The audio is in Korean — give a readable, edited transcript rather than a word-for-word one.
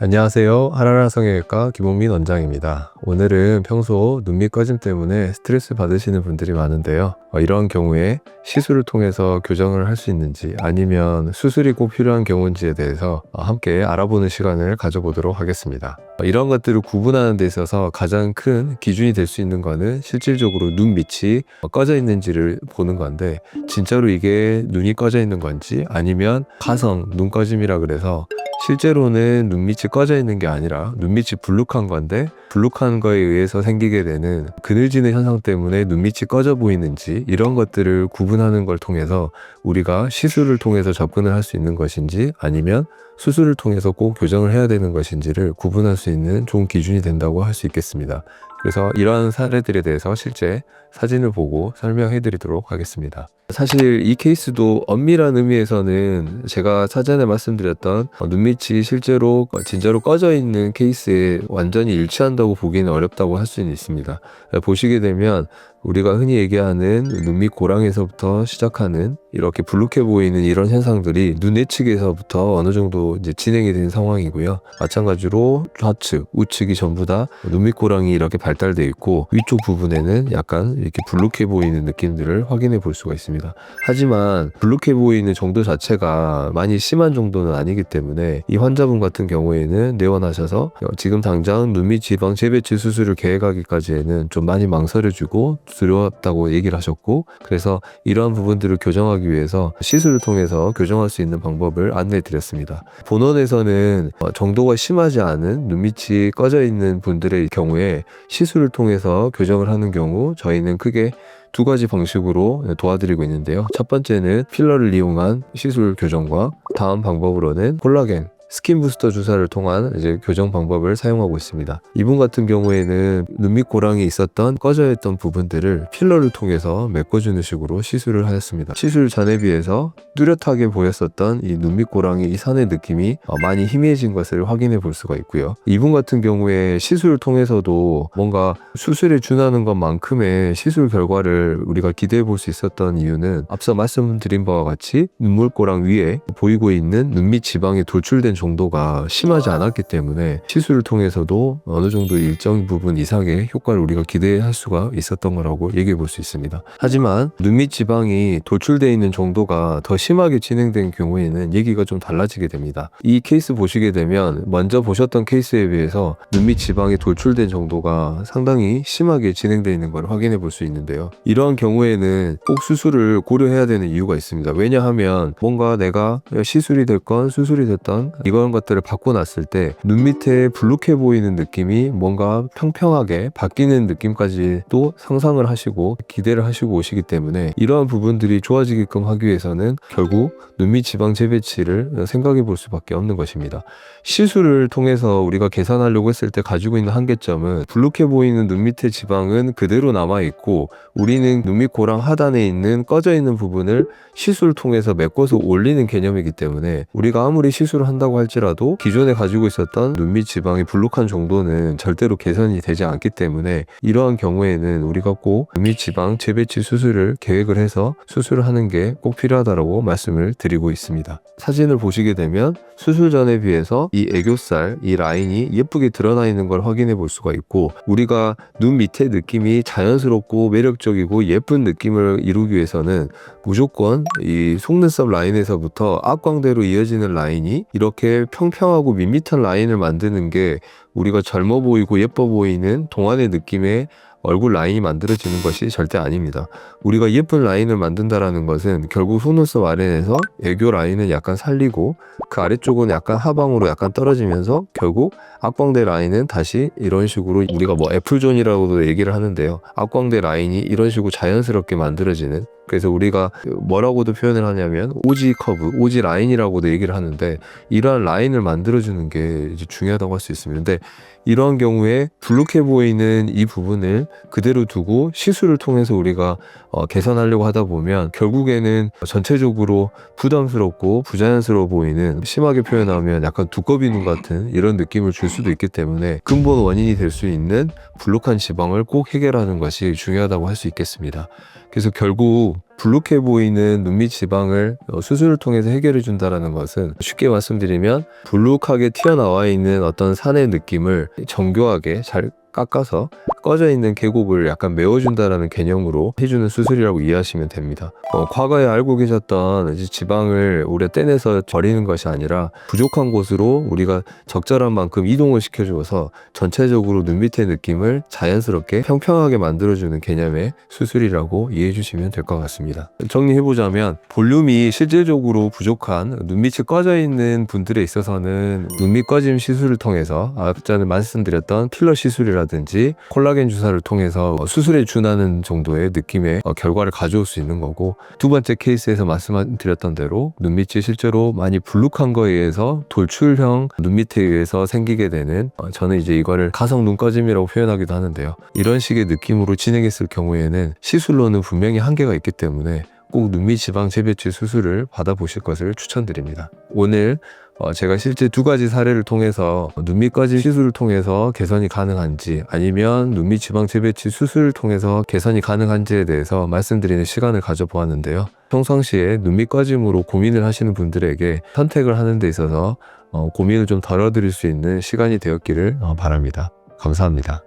안녕하세요. 하라라 성형외과 김홍민 원장입니다. 오늘은 평소 눈밑 꺼짐 때문에 스트레스 받으시는 분들이 많은데요. 이런 경우에 시술을 통해서 교정을 할 수 있는지 아니면 수술이 꼭 필요한 경우인지에 대해서 함께 알아보는 시간을 가져보도록 하겠습니다. 이런 것들을 구분하는 데 있어서 가장 큰 기준이 될 수 있는 거는 실질적으로 눈밑이 꺼져 있는지를 보는 건데, 진짜로 이게 눈이 꺼져 있는 건지 아니면 가성 눈 꺼짐이라 그래서 실제로는 눈밑이 꺼져 있는 게 아니라 눈밑이 불룩한 건데, 불룩한 거에 의해서 생기게 되는 그늘지는 현상 때문에 눈밑이 꺼져 보이는지, 이런 것들을 구분하는 걸 통해서 우리가 시술을 통해서 접근을 할 수 있는 것인지 아니면 수술을 통해서 꼭 교정을 해야 되는 것인지를 구분할 수 있는 좋은 기준이 된다고 할 수 있겠습니다. 그래서 이러한 사례들에 대해서 실제 사진을 보고 설명해 드리도록 하겠습니다. 사실 이 케이스도 엄밀한 의미에서는 제가 사전에 말씀드렸던 눈밑이 실제로 진짜로 꺼져 있는 케이스에 완전히 일치한다고 보기는 어렵다고 할 수는 있습니다. 보시게 되면 우리가 흔히 얘기하는 눈밑 고랑에서부터 시작하는 이렇게 불룩해 보이는 이런 현상들이 눈 내측에서부터 어느 정도 이제 진행이 된 상황이고요. 마찬가지로 좌측, 우측이 전부 다 눈밑 고랑이 이렇게 발달되어 있고, 위쪽 부분에는 약간 이렇게 불룩해 보이는 느낌들을 확인해 볼 수가 있습니다. 하지만 불룩해 보이는 정도 자체가 많이 심한 정도는 아니기 때문에 이 환자분 같은 경우에는 내원하셔서 지금 당장 눈밑 지방 재배치 수술을 계획하기까지에는 좀 많이 망설여지고 두려웠다고 얘기를 하셨고, 그래서 이러한 부분들을 교정하기 위해서 시술을 통해서 교정할 수 있는 방법을 안내해 드렸습니다. 본원에서는 정도가 심하지 않은 눈밑이 꺼져 있는 분들의 경우에 시술을 통해서 교정을 하는 경우 저희는 크게 두 가지 방식으로 도와드리고 있는데요. 첫 번째는 필러를 이용한 시술 교정과, 다음 방법으로는 콜라겐 스킨 부스터 주사를 통한 이제 교정 방법을 사용하고 있습니다. 이분 같은 경우에는 눈밑 고랑이 있었던 꺼져 있던 부분들을 필러를 통해서 메꿔주는 식으로 시술을 하였습니다. 시술 전에 비해서 뚜렷하게 보였었던 이 눈밑 고랑이 이 산의 느낌이 많이 희미해진 것을 확인해 볼 수가 있고요. 이분 같은 경우에 시술을 통해서도 뭔가 수술에 준하는 것만큼의 시술 결과를 우리가 기대해 볼 수 있었던 이유는 앞서 말씀드린 바와 같이 눈밑 고랑 위에 보이고 있는 눈밑 지방이 돌출된 정도가 심하지 않았기 때문에 시술을 통해서도 어느 정도 일정 부분 이상의 효과를 우리가 기대할 수가 있었던 거라고 얘기해 볼 수 있습니다. 하지만 눈밑 지방이 돌출되어 있는 정도가 더 심하게 진행된 경우에는 얘기가 좀 달라지게 됩니다. 이 케이스 보시게 되면 먼저 보셨던 케이스에 비해서 눈밑 지방이 돌출된 정도가 상당히 심하게 진행되어 있는 걸 확인해 볼 수 있는데요. 이러한 경우에는 꼭 수술을 고려해야 되는 이유가 있습니다. 왜냐하면 뭔가 내가 시술이 됐건 수술이 됐던 이런 것들을 받고 났을 때 눈 밑에 불룩해 보이는 느낌이 뭔가 평평하게 바뀌는 느낌까지 또 상상을 하시고 기대를 하시고 오시기 때문에, 이러한 부분들이 좋아지게끔 하기 위해서는 결국 눈밑 지방 재배치를 생각해 볼 수밖에 없는 것입니다. 시술을 통해서 우리가 계산하려고 했을 때 가지고 있는 한계점은, 불룩해 보이는 눈 밑의 지방은 그대로 남아있고 우리는 눈밑 고랑 하단에 있는 꺼져 있는 부분을 시술을 통해서 메꿔서 올리는 개념이기 때문에, 우리가 아무리 시술을 한다고 할지라도 기존에 가지고 있었던 눈밑 지방이 불룩한 정도는 절대로 개선이 되지 않기 때문에, 이러한 경우에는 우리가 꼭 눈밑 지방 재배치 수술을 계획을 해서 수술을 하는 게 꼭 필요하다고 말씀을 드리고 있습니다. 사진을 보시게 되면 수술 전에 비해서 이 애교살, 이 라인이 예쁘게 드러나 있는 걸 확인해 볼 수가 있고, 우리가 눈 밑의 느낌이 자연스럽고 매력적이고 예쁜 느낌을 이루기 위해서는 무조건 이 속눈썹 라인에서부터 앞광대로 이어지는 라인이 이렇게 평평하고 밋밋한 라인을 만드는 게 우리가 젊어 보이고 예뻐 보이는 동안의 느낌의 얼굴 라인이 만들어지는 것이 절대 아닙니다. 우리가 예쁜 라인을 만든다라는 것은 결국 속눈썹 아래에서 애교 라인을 약간 살리고 그 아래쪽은 약간 하방으로 약간 떨어지면서 결국 앞광대 라인은 다시 이런 식으로, 우리가 뭐 애플존이라고도 얘기를 하는데요, 앞광대 라인이 이런 식으로 자연스럽게 만들어지는, 그래서 우리가 뭐라고도 표현을 하냐면 오지 커브, 오지 라인이라고도 얘기를 하는데, 이러한 라인을 만들어주는 게 이제 중요하다고 할 수 있습니다. 근데 이러한 경우에 불룩해 보이는 이 부분을 그대로 두고 시술을 통해서 우리가 개선하려고 하다 보면 결국에는 전체적으로 부담스럽고 부자연스러워 보이는, 심하게 표현하면 약간 두꺼비 눈 같은 이런 느낌을 줄 수도 있기 때문에, 근본 원인이 될 수 있는 불룩한 지방을 꼭 해결하는 것이 중요하다고 할 수 있겠습니다. 그래서 결국 불룩해 보이는 눈밑 지방을 수술을 통해서 해결해 준다라는 것은, 쉽게 말씀드리면 불룩하게 튀어나와 있는 어떤 산의 느낌을 정교하게 잘 깎아서 꺼져 있는 계곡을 약간 메워준다라는 개념으로 해주는 수술이라고 이해하시면 됩니다. 과거에 알고 계셨던 이제 지방을 오래 떼내서 버리는 것이 아니라 부족한 곳으로 우리가 적절한 만큼 이동을 시켜주어서 전체적으로 눈 밑의 느낌을 자연스럽게 평평하게 만들어주는 개념의 수술이라고 이해해 주시면 될 것 같습니다. 정리해보자면, 볼륨이 실질적으로 부족한 눈밑이 꺼져 있는 분들에 있어서는 눈밑 꺼짐 시술을 통해서 전에 말씀드렸던 필러 시술이라든지 콜라겐 주사를 통해서 수술에 준하는 정도의 느낌의 결과를 가져올 수 있는 거고, 두 번째 케이스에서 말씀드렸던 대로 눈밑이 실제로 많이 불룩한 거에 의해서 돌출형 눈밑에 의해서 생기게 되는, 저는 이제 이거를 가성 눈꺼짐이라고 표현하기도 하는데요. 이런 식의 느낌으로 진행했을 경우에는 시술로는 분명히 한계가 있기 때문에 꼭 눈밑 지방 재배치 수술을 받아보실 것을 추천드립니다. 오늘 제가 실제 두 가지 사례를 통해서 눈밑 꺼짐 시술을 통해서 개선이 가능한지, 아니면 눈밑 지방 재배치 수술을 통해서 개선이 가능한지에 대해서 말씀드리는 시간을 가져보았는데요. 평상시에 눈밑 꺼짐으로 고민을 하시는 분들에게 선택을 하는 데 있어서 고민을 좀 덜어드릴 수 있는 시간이 되었기를 바랍니다. 감사합니다.